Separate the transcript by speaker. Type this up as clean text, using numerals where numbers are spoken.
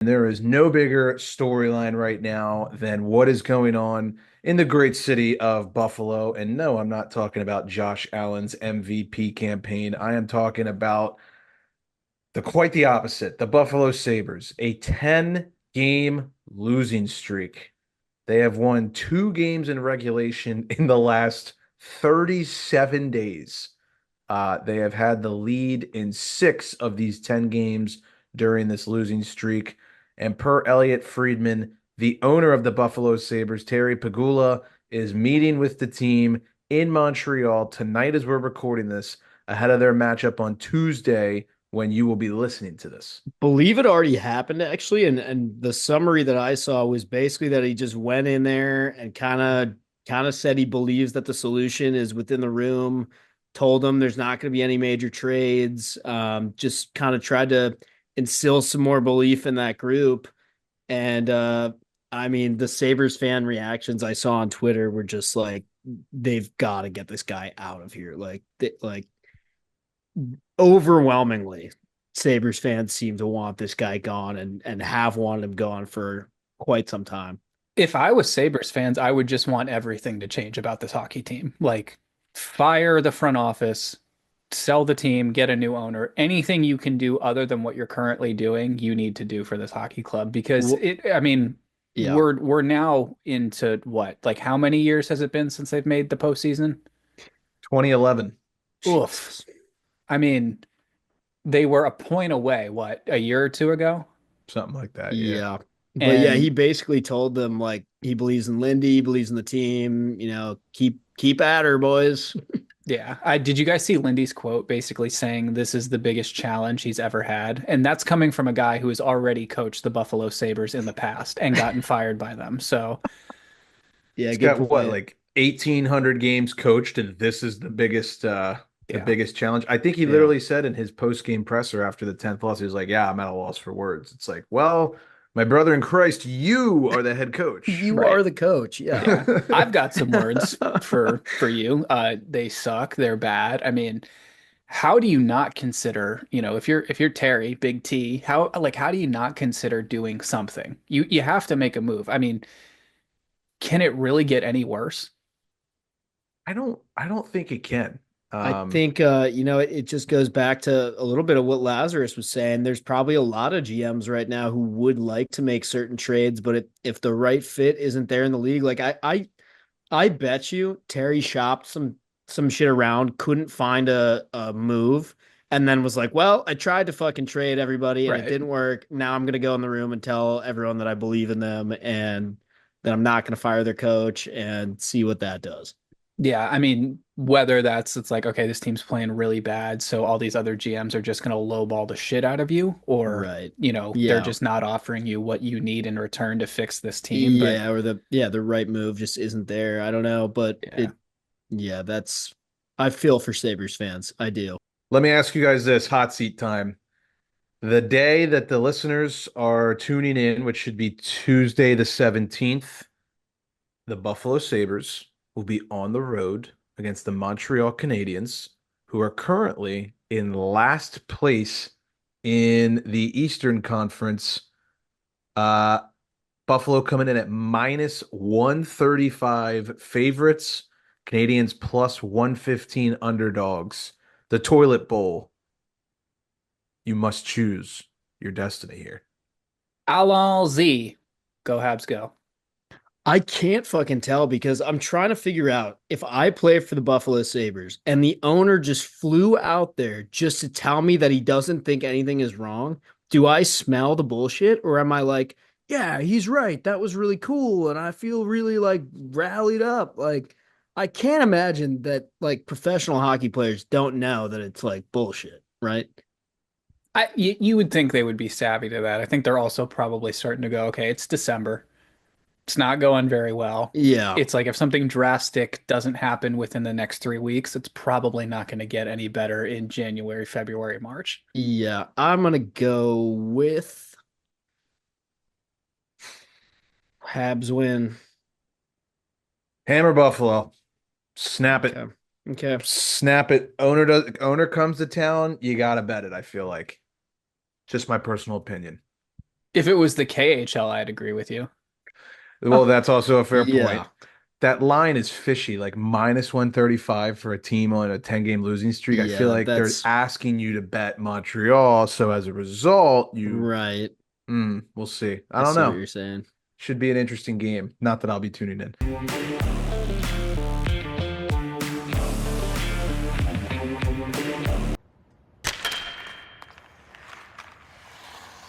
Speaker 1: There is no bigger storyline right now than what is going on in the great city of Buffalo. And no, I'm not talking about Josh Allen's MVP campaign. I am talking about quite the opposite, the Buffalo Sabres, a 10-game losing streak. They have won 2 games in regulation in the last 37 days. They have had the lead in 6 of these 10 games during this losing streak. And per Elliot Friedman, the owner of the Buffalo Sabres, Terry Pagula, is meeting with the team in Montreal tonight as we're recording this, ahead of their matchup on Tuesday when you will be listening to this.
Speaker 2: Believe it already happened actually, and the summary that I saw was basically that he just went in there and kind of said he believes that the solution is within the room. Told them there's not going to be any major trades. Just kind of tried to instill some more belief in that group. And I mean, the Sabres fan reactions I saw on Twitter were just like, they've got to get this guy out of here. Like overwhelmingly, Sabres fans seem to want this guy gone and have wanted him gone for quite some time.
Speaker 3: If I was Sabres fans, I would just want everything to change about this hockey team. Like, fire the front office, sell the team, get a new owner. Anything you can do other than what you're currently doing, you need to do for this hockey club because
Speaker 2: Well,
Speaker 3: I mean,
Speaker 2: yeah,
Speaker 3: we're now into what? Like how many years has it been since they've made the postseason?
Speaker 1: 2011,
Speaker 3: Oof. I mean, they were a point away, what, a year or two ago?
Speaker 1: something like that. Yeah.
Speaker 2: yeah. But yeah, he
Speaker 3: And
Speaker 2: basically told them like he believes in Lindy, he believes in the team. Keep at her, boys.
Speaker 3: yeah, I did you guys see Lindy's quote basically saying this is the biggest challenge he's ever had? And that's coming from a guy who has already coached the Buffalo Sabres in the past and gotten fired by them. So,
Speaker 2: Yeah,
Speaker 1: He's
Speaker 2: good
Speaker 1: got what,
Speaker 2: point.
Speaker 1: like 1,800 games coached, and this is the
Speaker 3: yeah.
Speaker 1: biggest challenge. I think he
Speaker 2: Yeah.
Speaker 1: literally said in his post-game presser after the 10th loss, he was like, "Yeah, I'm at a loss for words." It's like, well, my brother in Christ, you are the head coach.
Speaker 2: You
Speaker 3: Right.
Speaker 2: are the coach. Yeah.
Speaker 3: Yeah. I've got some words for you. They suck, they're bad. I mean, how do you not consider, if you're Terry, Big T, how do you not consider doing something? You have to make a move. I mean, can it really get any worse?
Speaker 1: I don't think it can.
Speaker 2: I
Speaker 1: Um,
Speaker 2: think it just goes back to a little bit of what Lazarus was saying. There's probably a lot of GMs right now who would like to make certain trades, but if the right fit isn't there in the league, like I bet you Terry shopped some shit around, couldn't find a move, and then was like, "Well, I tried to fucking trade everybody and it
Speaker 3: Right.
Speaker 2: didn't work. Now I'm gonna go in the room and tell everyone that I believe in them and that I'm not gonna fire their coach and see what that does."
Speaker 3: Yeah, I mean, whether it's like, okay, this team's playing really bad, so all these other GMs are just gonna lowball the shit out of you, or,
Speaker 2: Right.
Speaker 3: they're
Speaker 2: Yeah.
Speaker 3: just not offering you what you need in return to fix this team. But
Speaker 2: Yeah, or the right move just isn't there. I don't know, but
Speaker 3: yeah.
Speaker 2: that's I feel for Sabres fans. I do.
Speaker 1: Let me ask you guys this, hot seat time. The day that the listeners are tuning in, which should be Tuesday the 17th, the Buffalo Sabres will be on the road against the Montreal Canadiens, who are currently in last place in the Eastern Conference. Uh, Buffalo coming in at minus 135 favorites, Canadians plus 115 underdogs. The toilet bowl. You must choose your destiny here.
Speaker 3: Allons-y. Go Habs go.
Speaker 2: I can't fucking tell because I'm trying to figure out if I play for the Buffalo Sabres and the owner just flew out there just to tell me that he doesn't think anything is wrong, do I smell the bullshit or am I like, yeah, he's right. That was really cool and I feel really like rallied up. Like I can't imagine that like professional hockey players don't know that it's like bullshit, right?
Speaker 3: You would think they would be savvy to that. I think they're also probably starting to go, okay, it's December. It's not going very well.
Speaker 2: Yeah.
Speaker 3: It's like if something drastic doesn't happen within the next 3 weeks, it's probably not going to get any better in January, February, March.
Speaker 2: Yeah, I'm gonna go with Habs win.
Speaker 1: Hammer Buffalo. Snap it.
Speaker 2: Okay. Okay.
Speaker 1: Snap it. Owner comes to town, you gotta bet it, I feel like. Just my personal opinion.
Speaker 3: If it was the KHL, I'd agree with you.
Speaker 1: Well, that's also a fair point.
Speaker 2: Yeah.
Speaker 1: That line is fishy, like minus 135 for a team on a 10-game losing streak. I feel
Speaker 2: Yeah,
Speaker 1: like they're
Speaker 2: that's
Speaker 1: asking you to bet Montreal. So as a result,
Speaker 2: right.
Speaker 1: we'll see. I
Speaker 2: I
Speaker 1: don't
Speaker 2: see what
Speaker 1: know.
Speaker 2: you're saying.
Speaker 1: Should be an interesting game. Not that I'll be tuning in.